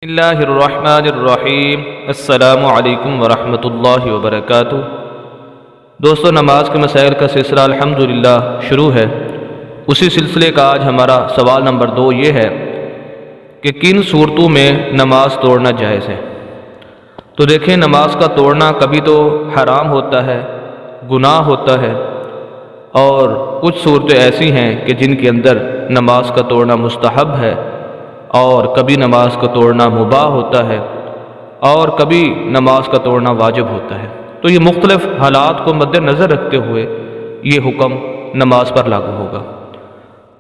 بسم اللہ الرحمن الرحیم۔ السلام علیکم ورحمۃ اللہ وبرکاتہ۔ دوستو، نماز کے مسائل کا سلسلہ الحمدللہ شروع ہے۔ اسی سلسلے کا آج ہمارا سوال نمبر 2 یہ ہے کہ کن صورتوں میں نماز توڑنا جائز ہے؟ تو دیکھیں، نماز کا توڑنا کبھی تو حرام ہوتا ہے، گناہ ہوتا ہے، اور کچھ صورتیں ایسی ہیں کہ جن کے اندر نماز کا توڑنا مستحب ہے، اور کبھی نماز کا توڑنا مباح ہوتا ہے، اور کبھی نماز کا توڑنا واجب ہوتا ہے۔ تو یہ مختلف حالات کو مد نظر رکھتے ہوئے یہ حکم نماز پر لاگو ہوگا۔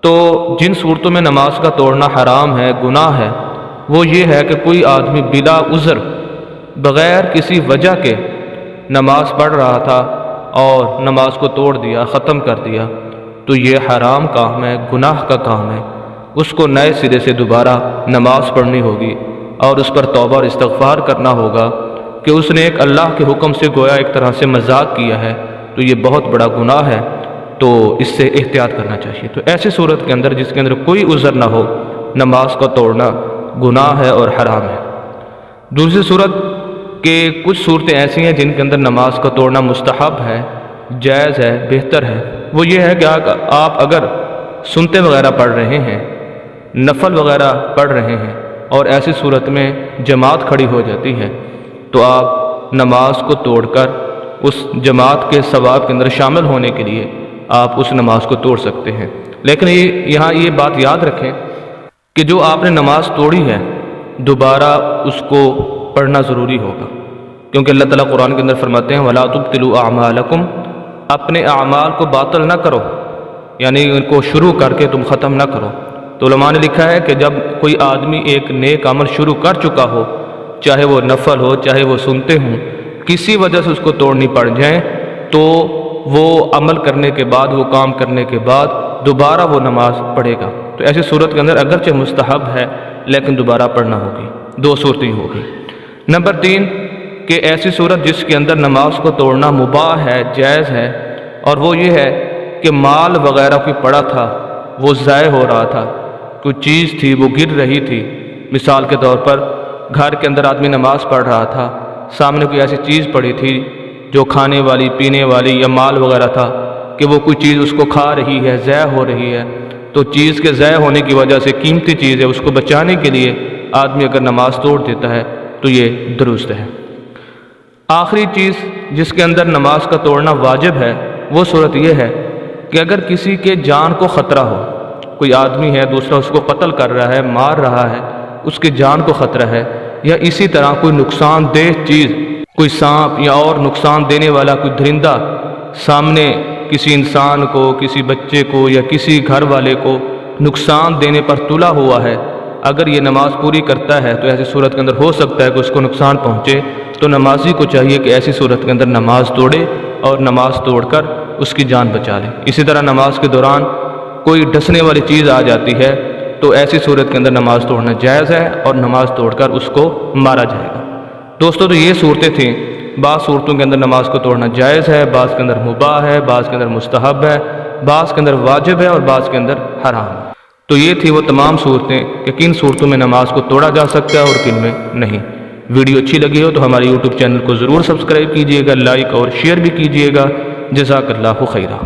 تو جن صورتوں میں نماز کا توڑنا حرام ہے، گناہ ہے، وہ یہ ہے کہ کوئی آدمی بلا عذر، بغیر کسی وجہ کے نماز پڑھ رہا تھا اور نماز کو توڑ دیا، ختم کر دیا، تو یہ حرام کام ہے، گناہ کا کام ہے۔ اس کو نئے سرے سے دوبارہ نماز پڑھنی ہوگی اور اس پر توبہ اور استغفار کرنا ہوگا کہ اس نے ایک اللہ کے حکم سے گویا ایک طرح سے مذاق کیا ہے، تو یہ بہت بڑا گناہ ہے، تو اس سے احتیاط کرنا چاہیے۔ تو ایسی صورت کے اندر جس کے اندر کوئی عذر نہ ہو، نماز کا توڑنا گناہ ہے اور حرام ہے۔ دوسری صورت کہ کچھ صورتیں ایسی ہیں جن کے اندر نماز کا توڑنا مستحب ہے، جائز ہے، بہتر ہے۔ وہ یہ ہے کہ آپ اگر سنتے وغیرہ پڑھ رہے ہیں، نفل وغیرہ پڑھ رہے ہیں، اور ایسی صورت میں جماعت کھڑی ہو جاتی ہے، تو آپ نماز کو توڑ کر اس جماعت کے ثواب کے اندر شامل ہونے کے لیے آپ اس نماز کو توڑ سکتے ہیں۔ لیکن یہاں یہ بات یاد رکھیں کہ جو آپ نے نماز توڑی ہے، دوبارہ اس کو پڑھنا ضروری ہوگا، کیونکہ اللہ تعالیٰ قرآن کے اندر فرماتے ہیں وَلَا تُبْطِلُوا أَعْمَالَكُمْ، اپنے اعمال کو باطل نہ کرو، یعنی ان کو شروع کر کے تم ختم نہ کرو۔ تو علماء نے لکھا ہے کہ جب کوئی آدمی ایک نیک عمل شروع کر چکا ہو، چاہے وہ نفل ہو، چاہے وہ سنتے ہوں، کسی وجہ سے اس کو توڑنی پڑ جائیں، تو وہ عمل کرنے کے بعد، وہ کام کرنے کے بعد دوبارہ وہ نماز پڑھے گا۔ تو ایسی صورت کے اندر اگرچہ مستحب ہے لیکن دوبارہ پڑھنا ہوگی۔ 2 صورتیں ہوگی۔ نمبر 3 کہ ایسی صورت جس کے اندر نماز کو توڑنا مباح ہے، جائز ہے، اور وہ یہ ہے کہ مال وغیرہ کوئی پڑا تھا، وہ ضائع ہو رہا تھا، کوئی چیز تھی وہ گر رہی تھی۔ مثال کے طور پر گھر کے اندر آدمی نماز پڑھ رہا تھا، سامنے کوئی ایسی چیز پڑی تھی جو کھانے والی، پینے والی یا مال وغیرہ تھا، کہ وہ کوئی چیز اس کو کھا رہی ہے، ضائع ہو رہی ہے، تو چیز کے ضائع ہونے کی وجہ سے قیمتی چیز ہے، اس کو بچانے کے لیے آدمی اگر نماز توڑ دیتا ہے تو یہ درست ہے۔ آخری چیز جس کے اندر نماز کا توڑنا واجب ہے، وہ صورت یہ ہے کہ اگر کسی کے جان کو خطرہ ہو، کوئی آدمی ہے، دوسرا اس کو قتل کر رہا ہے، مار رہا ہے، اس کے جان کو خطرہ ہے، یا اسی طرح کوئی نقصان دہ چیز، کوئی سانپ یا اور نقصان دینے والا کوئی درندہ سامنے کسی انسان کو، کسی بچے کو یا کسی گھر والے کو نقصان دینے پر تلا ہوا ہے، اگر یہ نماز پوری کرتا ہے تو ایسی صورت کے اندر ہو سکتا ہے کہ اس کو نقصان پہنچے، تو نمازی کو چاہیے کہ ایسی صورت کے اندر نماز توڑے اور نماز توڑ کر اس کی جان بچا لے۔ اسی طرح نماز کے دوران کوئی ڈسنے والی چیز آ جاتی ہے تو ایسی صورت کے اندر نماز توڑنا جائز ہے اور نماز توڑ کر اس کو مارا جائے گا۔ دوستو، تو یہ صورتیں تھیں۔ بعض صورتوں کے اندر نماز کو توڑنا جائز ہے، بعض کے اندر مباح ہے، بعض کے اندر مستحب ہے، بعض کے اندر واجب ہے اور بعض کے اندر حرام ہے۔ تو یہ تھی وہ تمام صورتیں کہ کن صورتوں میں نماز کو توڑا جا سکتا ہے اور کن میں نہیں۔ ویڈیو اچھی لگی ہو تو ہمارے یوٹیوب چینل کو ضرور سبسکرائب کیجیے گا، لائک اور شیئر بھی کیجیے گا۔ جزاک اللہ خیرہ۔